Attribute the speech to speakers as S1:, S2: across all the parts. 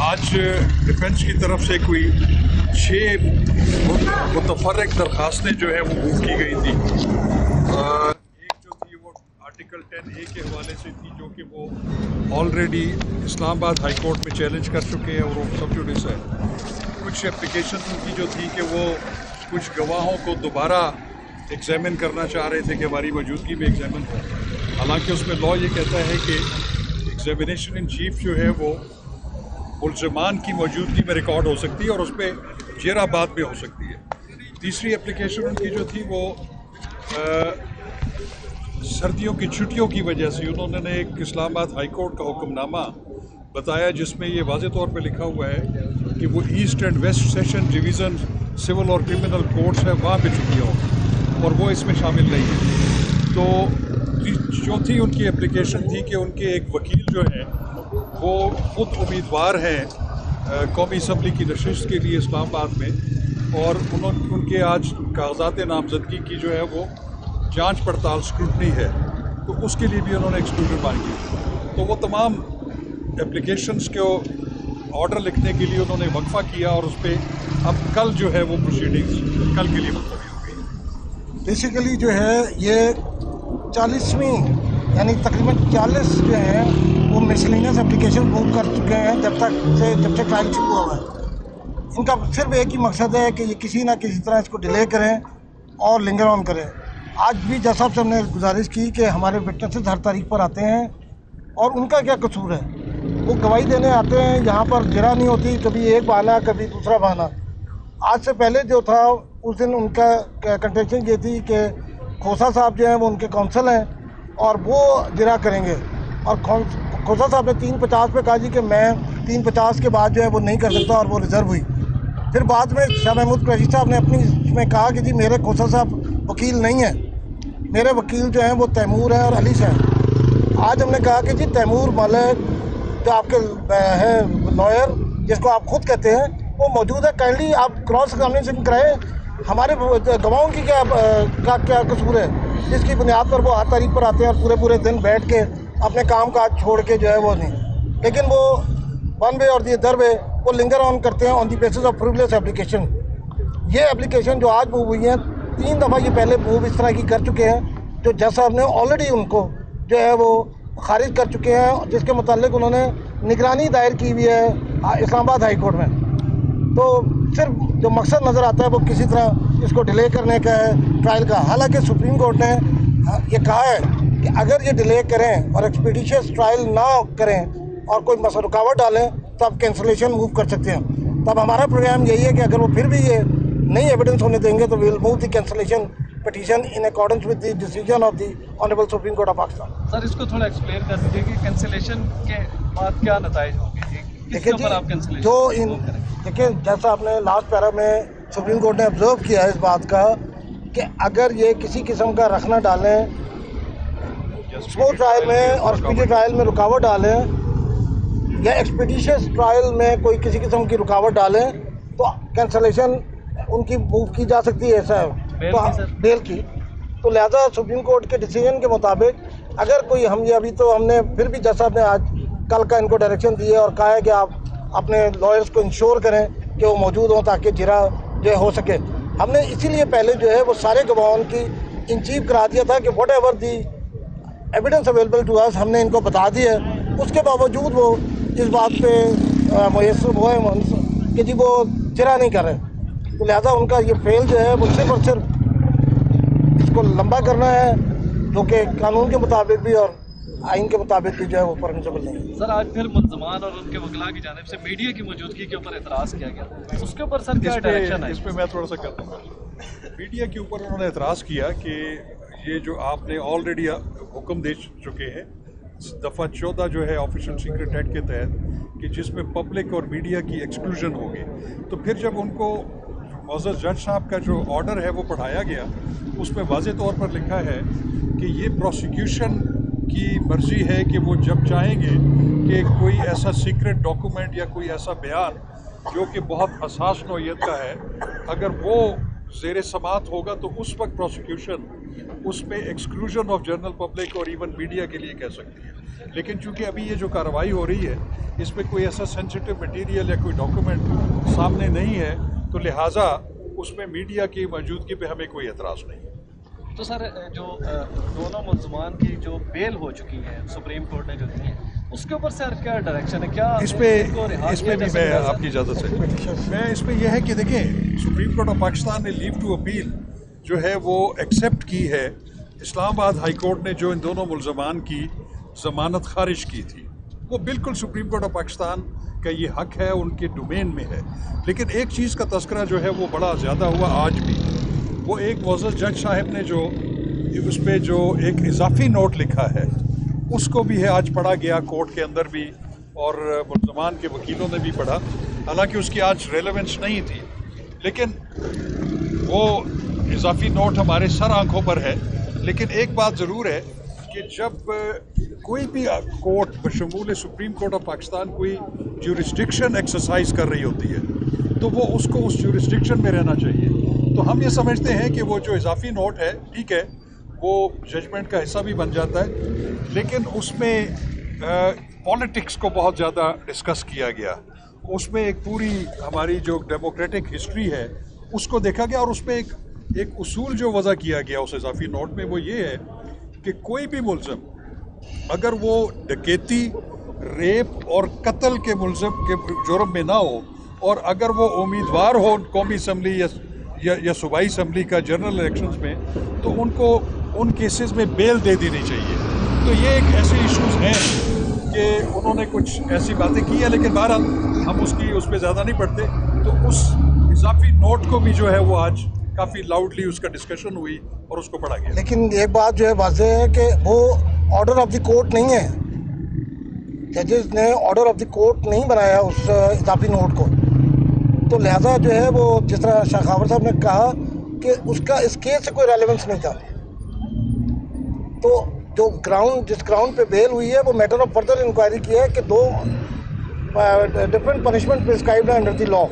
S1: आज डिफेंस की तरफ से कोई 6 मुतफर्रिक दरखास्तें जो है वो मूव की गई थी। एक जो थी वो आर्टिकल 10A के हवाले से थी, जो कि वो ऑलरेडी इस्लामाबाद हाई कोर्ट में चैलेंज कर चुके हैं और वो सब जुडिस है। कुछ एप्लीकेशन उनकी जो थी कि वो कुछ गवाहों को दोबारा एग्जामिन करना चाह रहे थे कि हमारी मौजूदगी में एग्जामिन हो। हालांकि उसमें लॉ ये कहता है कि एग्जामिनेशन इन चीफ जो है वो मुल्ज़िमान की मौजूदगी में रिकॉर्ड हो सकती है और उस पर जेरा बाद में हो सकती है। तीसरी एप्लीकेशन उनकी जो थी वो सर्दियों की छुट्टियों की वजह से उन्होंने एक इस्लामाबाद हाई कोर्ट का हुक्मनामा बताया, जिसमें ये वाज़े तौर पे लिखा हुआ है कि वो east and west session division civil और क्रिमिनल कोर्ट्स है, वहाँ पे छुट्टियाँ हों, और वो इसमें शामिल नहीं है। तो चौथी उनकी एप्लीकेशन थी कि उनके एक वकील जो है वो खुद उम्मीदवार हैं कौमी असम्बली की नशिस्त के लिए इस्लामाबाद में, और उनके आज कागजात नामजदगी की जो है वो जांच पड़ताल स्क्रूटनी है, तो उसके लिए भी उन्होंने एक्सक्लूजन मांगी। तो वो तमाम एप्लीकेशंस को ऑर्डर लिखने के लिए उन्होंने वक्फा किया और उस पर अब कल जो है वो प्रोसीडिंग्स कल के लिए मुलतवी हो गई।
S2: बेसिकली जो है ये 40वीं यानी तकरीबन 40 जो है वो मिसलिनियस एप्लीकेशन मूव कर चुके हैं जब से ट्रायल शुरू हुआ है। इनका सिर्फ एक ही मकसद है कि ये किसी ना किसी तरह इसको डिले करें और लिंगर ऑन करें। आज भी जज साहब से हमने गुजारिश की कि हमारे विटनेसेस हर तारीख पर आते हैं और उनका क्या कसूर है, वो गवाही देने आते हैं, यहाँ पर जरा नहीं होती, कभी एक बहाना कभी दूसरा बहाना। आज से पहले जो था उस दिन उनका कंटेंशन ये थी कि खोसा साहब जो हैं वो उनके काउंसिल हैं और वो जरा करेंगे, और खोसा साहब ने 350 पे कहा जी कि मैं 350 के बाद जो है वो नहीं कर सकता, और वो रिज़र्व हुई। फिर बाद में शाह महमूद कुरैशी साहब ने अपनी इसमें कहा कि जी मेरे खोसा साहब वकील नहीं हैं, मेरे वकील जो हैं वो तैमूर हैं और अलीश हैं। आज हमने कहा कि जी तैमूर मलिक जो आपके है लॉयर जिसको आप खुद कहते हैं वो मौजूद है, काइंडली आप क्रॉस एग्जामिनेशन कराएं, हमारे गवाहों की क्या कसूर है जिसकी बुनियाद पर वो हर तारीख पर आते हैं और पूरे दिन बैठ के अपने काम काज छोड़ के जो है वो नहीं, लेकिन वो वन वे और दी अदर वे वो लिंगर ऑन करते हैं on the basis of frivolous application. ये एप्लीकेशन जो आज मूव हुई हैं 3 दफ़ा ये पहले मूव इस तरह की कर चुके हैं, जो जज साहब ने ऑलरेडी उनको जो है वो खारिज कर चुके हैं, जिसके मुतालिक उन्होंने निगरानी दायर की हुई है इस्लामाबाद हाई कोर्ट में। तो सिर्फ जो मकसद नज़र आता है वो किसी तरह इसको डिले करने का है ट्रायल का। हालांकि सुप्रीम कोर्ट ने ये कहा है कि अगर ये डिले करें और एक्सपीडिशियस ट्रायल ना करें और कोई मसला रुकावट डालें तो आप कैंसलेशन मूव कर सकते हैं। तब हमारा प्रोग्राम यही है कि अगर वो फिर भी ये नई एविडेंस होने देंगे तो we will move the cancellation petition in accordance with the decision of the honourable supreme court of Pakistan.
S3: Sir इसको थोड़ा एक्सप्लेन कर दीजिए कि कैंसलेशन के बाद क्या नतीजे होंगे।
S2: देखिए जी, जो इन देखिए जैसा आपने लास्ट पैरा में सुप्रीम कोर्ट ने ऑब्जर्व किया है इस बात का कि अगर ये किसी किस्म का रखना डालें स्मूथ ट्रायल में और स्पीडी ट्रायल में रुकावट डालें या एक्सपीडिशियस ट्रायल में कोई किसी किस्म की रुकावट डालें तो कैंसलेशन उनकी मूव की जा सकती है। ऐसा है तो बेल की, तो लिहाजा सुप्रीम कोर्ट के डिसीजन के मुताबिक अगर कोई हम ये अभी तो हमने फिर भी जज साहब ने आज कल का इनको डायरेक्शन दी है और कहा है कि आप अपने लॉयर्स को इंश्योर करें कि वो मौजूद हों ताकि जिरा जो हो सके। हमने इसीलिए पहले जो है वो सारे गवाहों की इन चीफ करा दिया था कि whatever the evidence available to us हमने इनको बता दिया है। उसके बावजूद वो इस बात पे मुयसर हुए कि जी वो जिरा नहीं कर रहे, तो लिहाजा उनका ये फेल जो है वो सिर्फ और सिर्फ इसको लंबा करना है, जो कि कानून के मुताबिक भी और आइन के मुताबिक भी जो है वो परमिसेबल नहीं है।
S3: सर आज फिर मुल्ज़मान और उनके वकील की जानिब से मीडिया की मौजूदगी के ऊपर एतराज़ किया गया, उसके ऊपर सर क्या डायरेक्शन है?
S1: इस पर मैं थोड़ा सा कर दूँगा। मीडिया के ऊपर उन्होंने एतराज़ किया कि ये जो आपने ऑलरेडी हुक्म दे चुके हैं दफ़ा 14 जो है ऑफिशियल सीक्रेट एक्ट के तहत कि जिसमें पब्लिक और मीडिया की एक्सक्लूजन होगी, तो फिर जब उनको मौजूद जज साहब का जो ऑर्डर है वो पढ़ाया गया उसमें वाज़े तौर पर लिखा है कि ये प्रोसिक्यूशन की मर्ज़ी है कि वो जब चाहेंगे कि कोई ऐसा सीक्रेट डॉक्यूमेंट या कोई ऐसा बयान जो कि बहुत हसास नौइयत का है अगर वो ज़ेर समात होगा तो उस वक्त प्रोसिक्यूशन उस पर एक्सक्लूजन ऑफ जनरल पब्लिक और इवन मीडिया के लिए कह सकती है। लेकिन चूंकि अभी ये जो कार्रवाई हो रही है इसमें कोई ऐसा सेंसिटिव मटेरियल या कोई डॉक्यूमेंट सामने नहीं है, तो लिहाजा उसमें मीडिया की मौजूदगी पे हमें कोई एतराज़ नहीं है।
S3: तो सर जो दोनों मुल्ज़मान की जो बेल हो चुकी है सुप्रीम कोर्ट ने जो दी है, उसके ऊपर सर क्या डायरेक्शन है? क्या
S1: इसमें भी मैं आपकी इजाज़त से मैं इसमें यह है कि देखें, सुप्रीम कोर्ट ऑफ पाकिस्तान ने लीव टू अपील जो है वो एक्सेप्ट की है। इस्लामाबाद हाई कोर्ट ने जो इन दोनों मुल्ज़मान की ज़मानत खारिज की थी, वो बिल्कुल सुप्रीम कोर्ट ऑफ पाकिस्तान का ये हक है, उनके डोमेन में है। लेकिन एक चीज़ का तस्करा जो है वो बड़ा ज़्यादा हुआ आज भी, वो एक मुअज़्ज़ज़ जज साहब ने जो उस पर जो एक इजाफी नोट लिखा है उसको भी है आज पढ़ा गया कोर्ट के अंदर भी, और मुल्ज़मान के वकीलों ने भी पढ़ा। हालांकि उसकी आज रेलेवेंस नहीं थी, लेकिन वो इजाफी नोट हमारे सर आंखों पर है। लेकिन एक बात ज़रूर है कि जब कोई भी कोर्ट बशमूल सुप्रीम कोर्ट ऑफ पाकिस्तान कोई ज्यूरिस्डिक्शन एक्सरसाइज कर रही होती है तो वो उसको उस ज्यूरिस्डिक्शन में रहना चाहिए। तो हम ये समझते हैं कि वो जो इजाफी नोट है, ठीक है, वो जजमेंट का हिस्सा भी बन जाता है, लेकिन उसमें पॉलिटिक्स को बहुत ज़्यादा डिस्कस किया गया। उसमें एक पूरी हमारी जो डेमोक्रेटिक हिस्ट्री है उसको देखा गया, और उसमें एक उसूल जो वज़ा किया गया उस इजाफी नोट में वो ये है कि कोई भी मुल्ज़िम अगर वो डकैती, रेप और कत्ल के मुल्ज़िम के जुर्म में ना हो, और अगर वो उम्मीदवार हो कौमी असम्बली या सूबाई असम्बली का जनरल इलेक्शंस में, तो उनको उन केसेस में बेल दे देनी चाहिए। तो ये एक ऐसे इश्यूज़ हैं कि उन्होंने कुछ ऐसी बातें की है, लेकिन बहरहाल हम उस पर ज़्यादा नहीं पढ़ते। तो उस इजाफी नोट को भी जो है वो आज काफ़ी लाउडली उसका डिस्कशन हुई और उसको पढ़ा गया।
S2: लेकिन एक बात जो है वाज़ेह है कि वो ऑर्डर ऑफ द कोर्ट नहीं है। जजेस ने ऑर्डर ऑफ द कोर्ट नहीं बनाया उस इजाफी नोट को, तो लिहाजा जो है वो जिस तरह शाखावर साहब ने कहा कि उसका इस केस से कोई रेलेवेंस नहीं था। तो जो जिस ग्राउंड पे बेल हुई है वो मैटर ऑफ फर्दर इंक्वायरी की है कि 2 डिफरेंट पनिशमेंट प्रिस्क्राइब्ड है अंडर द लॉ।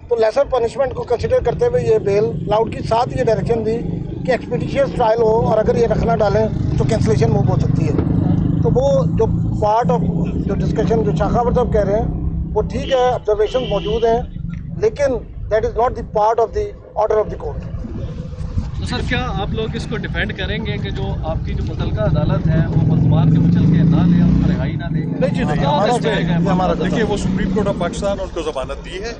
S2: तो लेसर पनिशमेंट को कंसिडर करते हुए ये बेल लाउड की साथ ये डायरेक्शन दी कि एक्सपीडिशियस ट्रायल हो, और अगर ये रखना डालें तो कैंसिलेशन मूव हो सकती है। तो वो जो पार्ट ऑफ जो डिस्कशन जो शाखावर साहब कह रहे हैं वो ठीक है, ऑब्जर्वेशन मौजूद हैं, लेकिन that is not the part of the order of the court.
S3: तो सर क्या आप लोग इसको डिफेंड करेंगे कि जो आपकी जो मुतलका अदालत है वो मुल्ज़मान के मुचल के ना ले, उनको रिहाई ना दे?
S1: नहीं जी, नहीं, हमारा देखिए वो सुप्रीम कोर्ट ऑफ पाकिस्तान उनको ज़मानत दी है,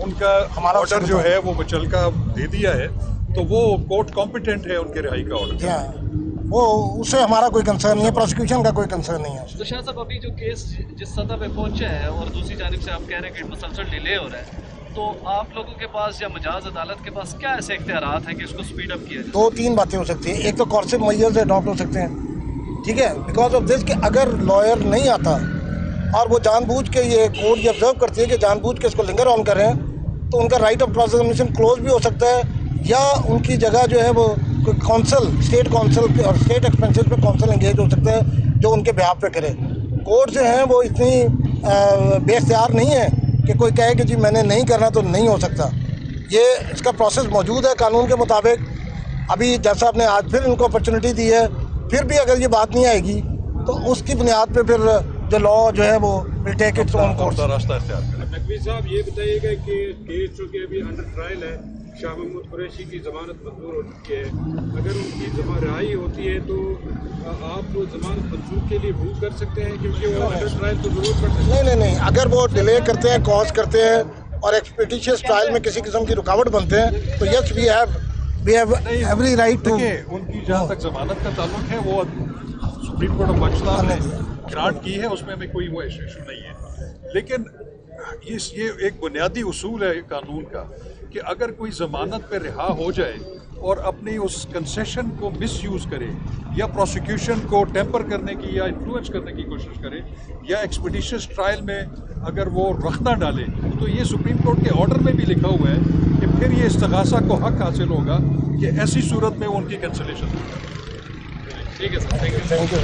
S1: उनका हमारा ऑर्डर जो है वो मुचलका दे दिया है, तो वो कोर्ट कॉम्पिटेंट है उनके रिहाई का ऑर्डर।
S2: वो उससे हमारा कोई कंसर्न नहीं है, प्रोसिक्यूशन का कोई कंसर्न नहीं है।
S3: तो शाह साहब अभी जो केस जिस सतह पे पहुंचे हैं और दूसरी जानिब से आप कह रहे हैं कि मुसलसल डिले हो रहा है, तो आप लोगों के पास या मजाज अदालत के पास क्या ऐसे इख्तियारात हैं कि इसको स्पीड अप किया जाए?
S2: 2-3 बातें हो सकती हैं। एक तो कॉर्सिव मेजर्स अडॉप्ट हो सकते हैं, ठीक है, बिकॉज ऑफ दिस कि अगर लॉयर नहीं आता और वो जानबूझ के ये कोर्ट ये ऑब्जर्व करती है कि जानबूझ के इसको लिंगर ऑन कर रहे हैं, तो उनका right of cross examination close भी हो सकता है, या उनकी जगह जो है वो कोई कौंसल, स्टेट कौंसल और स्टेट एक्सपेंसेस पे कौंसल एंगेज हो सकता है जो उनके बिहाफ पे करे। कोर्ट जो है वो इतनी बेख्तियार नहीं है कि कोई कहे कि जी मैंने नहीं करना तो नहीं हो सकता। ये इसका प्रोसेस मौजूद है कानून के मुताबिक। अभी जैसा आपने आज फिर इनको अपॉर्चुनिटी दी है, फिर भी अगर ये बात नहीं आएगी तो उसकी बुनियाद पे फिर जो लॉ जो है वो will take its own course.
S1: रास्ता इख्तियार करें।
S4: नकवी साहब ये बताइएगा कि केस जो कि अभी अंडर ट्रायल है, शाह महमूद कुरैशी की ज़मानत मंजूर हो चुकी है, अगर उनकी रिहाई होती है तो आप ज़मानत मंजूर के लिए मूव कर सकते हैं, क्योंकि वो अंडर ट्रायल तो जरूर पड़ सकती है।
S2: नहीं, अगर वो डिले करते हैं, कॉज करते हैं और एक्सपेडिशियस ट्रायल में किसी किस्म की रुकावट बनते हैं, तो yes we have every right to.
S1: देखिए उनकी जहाँ तक ज़मानत का ताल्लुक है वो सुप्रीम कोर्ट ऑफ पाकिस्तान ने ग्रांट की है, उसमें हमें कोई वो इशू नहीं है। लेकिन ये एक बुनियादी उसूल है कानून का कि अगर कोई ज़मानत पे रिहा हो जाए और अपनी उस कंसेशन को मिसयूज़ करे या प्रोसिक्यूशन को टेम्पर करने की या इन्फ्लुएंस करने की कोशिश करे या एक्सपीडिशियस ट्रायल में अगर वो रखना डाले, तो ये सुप्रीम कोर्ट के ऑर्डर में भी लिखा हुआ है कि फिर ये इस्तगासा को हक हासिल होगा कि ऐसी सूरत में वो उनकी कैंसिलेशन होगा।
S3: ठीक है सर, थैंक यू।